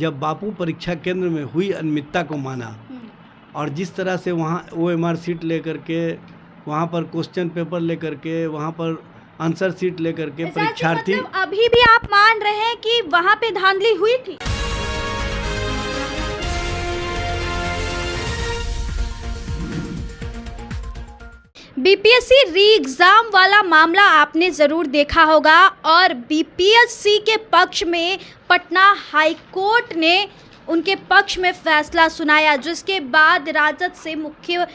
जब बापू परीक्षा केंद्र में हुई अनियमितता को माना और जिस तरह से वहाँ OMR सीट लेकर के, वहाँ पर क्वेश्चन पेपर लेकर के, वहाँ पर आंसर सीट लेकर के परीक्षार्थी, मतलब अभी भी आप मान रहे हैं कि वहाँ पे धांधली हुई थी? बीपीएससी री एग्जाम वाला मामला आपने ज़रूर देखा होगा और बीपीएससी के पक्ष में पटना हाई कोर्ट ने उनके पक्ष में फैसला सुनाया, जिसके बाद राजद से मुख्य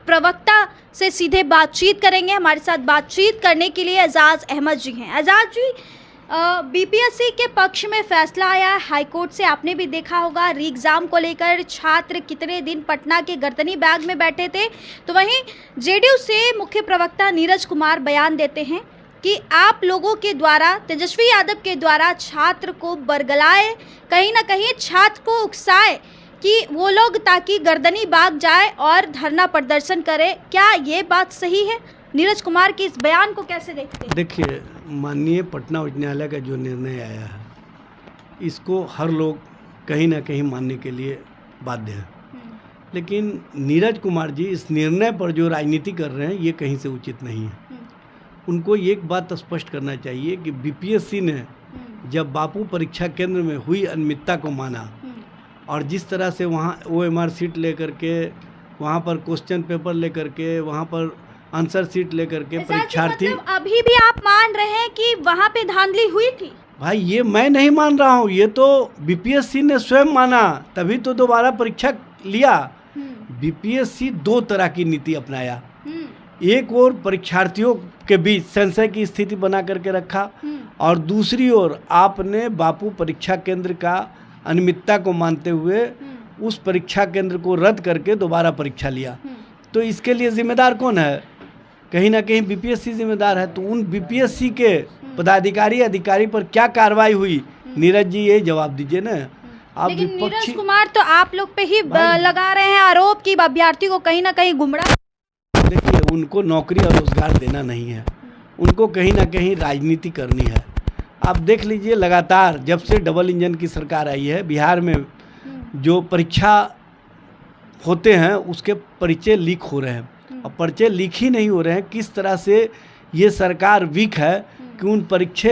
प्रवक्ता से सीधे बातचीत करेंगे। हमारे साथ बातचीत करने के लिए एजाज अहमद जी हैं। एजाज जी, बीपीएससी के पक्ष में फैसला आया है हाई कोर्ट से, आपने भी देखा होगा री एग्ज़ाम को लेकर छात्र कितने दिन पटना के गर्दनी बाग में बैठे थे। तो वहीं जेडीयू से मुख्य प्रवक्ता नीरज कुमार बयान देते हैं कि आप लोगों के द्वारा, तेजस्वी यादव के द्वारा छात्र को बरगलाए, कहीं ना कहीं छात्र को उकसाए कि वो लोग ताकि गर्दनी बाग जाए और धरना प्रदर्शन करे। क्या ये बात सही है? नीरज कुमार के इस बयान को कैसे देखते हैं? देखिए, माननीय पटना उच्च न्यायालय का जो निर्णय आया है, इसको हर लोग कहीं ना कहीं मानने के लिए बाध्य है। लेकिन नीरज कुमार जी इस निर्णय पर जो राजनीति कर रहे हैं, ये कहीं से उचित नहीं है। उनको एक बात स्पष्ट करना चाहिए कि बीपीएससी ने जब बापू परीक्षा केंद्र में हुई अनियमितता को माना और जिस तरह से वहाँ OMR सीट लेकर के, वहाँ पर क्वेश्चन पेपर लेकर के, वहाँ पर आंसर सीट लेकर के परीक्षार्थी, मतलब अभी भी आप मान रहे हैं कि वहाँ पे धांधली हुई थी? भाई, ये मैं नहीं मान रहा हूँ, ये तो बीपीएससी ने स्वयं माना, तभी तो दोबारा परीक्षा लिया। बीपीएससी दो तरह की नीति अपनाया। एक ओर परीक्षार्थियों के बीच संशय की स्थिति बना करके रखा और दूसरी ओर आपने बापू परीक्षा केंद्र का अनियमितता को मानते हुए उस परीक्षा केंद्र को रद्द करके दोबारा परीक्षा लिया। तो इसके लिए जिम्मेदार कौन है? कहीं ना कहीं बीपीएससी जिम्मेदार है। तो उन बीपीएससी के पदाधिकारी अधिकारी पर क्या कार्रवाई हुई, नीरज जी ये जवाब दीजिए ना। आप लेकिन नीरज कुमार तो आप लोग पे ही लगा रहे हैं आरोप कि अभ्यर्थी को कहीं ना कहीं गुमराह। देखिए, उनको नौकरी और रोजगार देना नहीं है, उनको कहीं ना कहीं राजनीति करनी है। आप देख लीजिए, लगातार जब से डबल इंजन की सरकार आई है, बिहार में जो परीक्षा होते हैं उसके परिचय लीक हो रहे हैं। और परिचय लीक ही नहीं हो रहे हैं, किस तरह से ये सरकार वीक है कि उन परीक्षा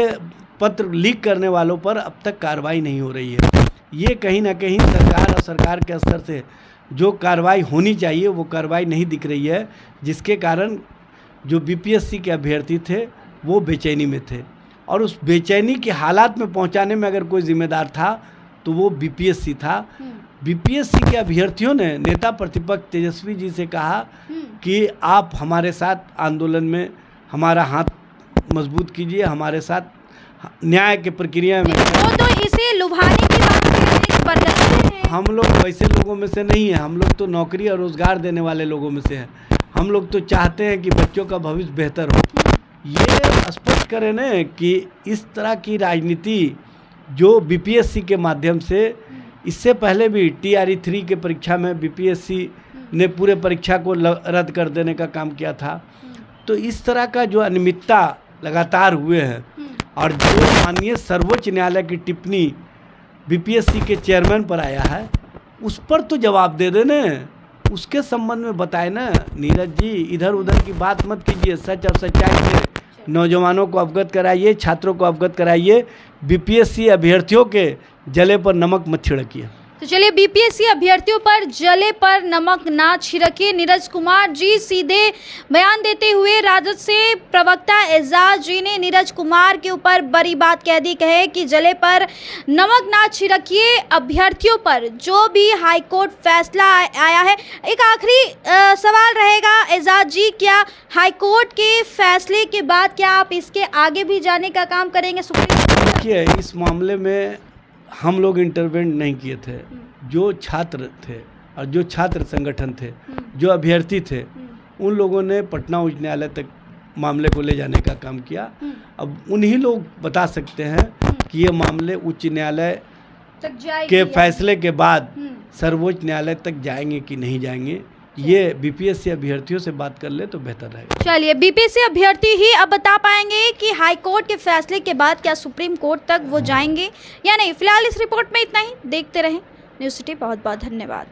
पत्र लीक करने वालों पर अब तक कार्रवाई नहीं हो रही है। ये कहीं ना कहीं सरकार और सरकार के स्तर से जो कार्रवाई होनी चाहिए वो कार्रवाई नहीं दिख रही है, जिसके कारण जो बीपीएससी के अभ्यर्थी थे वो बेचैनी में थे। और उस बेचैनी के हालात में पहुंचाने में अगर कोई जिम्मेदार था तो वो बीपीएससी था। बीपीएससी के अभ्यर्थियों ने नेता प्रतिपक्ष तेजस्वी जी से कहा कि आप हमारे साथ आंदोलन में हमारा हाथ मजबूत कीजिए, हमारे साथ न्याय की प्रक्रिया में। तो इसे लुभाने की बात हैं। हम लोग वैसे लोगों में से नहीं है, हम लोग तो नौकरी और रोजगार देने वाले लोगों में से हैं। हम लोग तो चाहते हैं कि बच्चों का भविष्य बेहतर हो। ये स्पष्ट करें न कि इस तरह की राजनीति जो बीपीएससी के माध्यम से, इससे पहले भी TRE 3 के परीक्षा में बीपीएससी ने पूरे परीक्षा को रद्द कर देने का काम किया था। तो इस तरह का जो अनियमितता लगातार हुए हैं और जो माननीय सर्वोच्च न्यायालय की टिप्पणी बीपीएससी के चेयरमैन पर आया है, उस पर तो जवाब दे देने, उसके संबंध में बताए ना। नीरज जी, इधर उधर की बात मत कीजिए, सच और सच्चाई से नौजवानों को अवगत कराइए, छात्रों को अवगत कराइए। बीपीएससी अभ्यर्थियों के जले पर नमक मत छिड़किए। तो चलिए, बीपीएससी अभ्यर्थियों पर जले पर नमक ना छिड़किए। नीरज कुमार जी सीधे बयान देते हुए राजद से प्रवक्ता एजाज जी ने नीरज कुमार के ऊपर बड़ी बात कह दी, कहे कि जले पर नमक ना छिड़किए अभ्यर्थियों पर। जो भी हाई कोर्ट फैसला आया है, एक आखिरी सवाल रहेगा एजाज जी, क्या हाई कोर्ट के फैसले के बाद क्या आप इसके आगे भी जाने का काम करेंगे? देखिए, इस मामले में हम लोग इंटरवेंट नहीं किए थे। जो छात्र थे और जो छात्र संगठन थे, जो अभ्यर्थी थे, उन लोगों ने पटना उच्च न्यायालय तक मामले को ले जाने का काम किया। अब उन्हीं लोग बता सकते हैं कि ये मामले उच्च न्यायालय के फैसले के बाद सर्वोच्च न्यायालय तक जाएंगे कि नहीं जाएंगे। ये बीपीएससी अभ्यर्थियों से बात कर ले तो बेहतर रहेगा। चलिए, बीपीएससी अभ्यर्थी ही अब बता पाएंगे कि हाई कोर्ट के फैसले के बाद क्या सुप्रीम कोर्ट तक वो जाएंगे या नहीं। फिलहाल इस रिपोर्ट में इतना ही। देखते रहें न्यूज़ सिटी। बहुत बहुत धन्यवाद।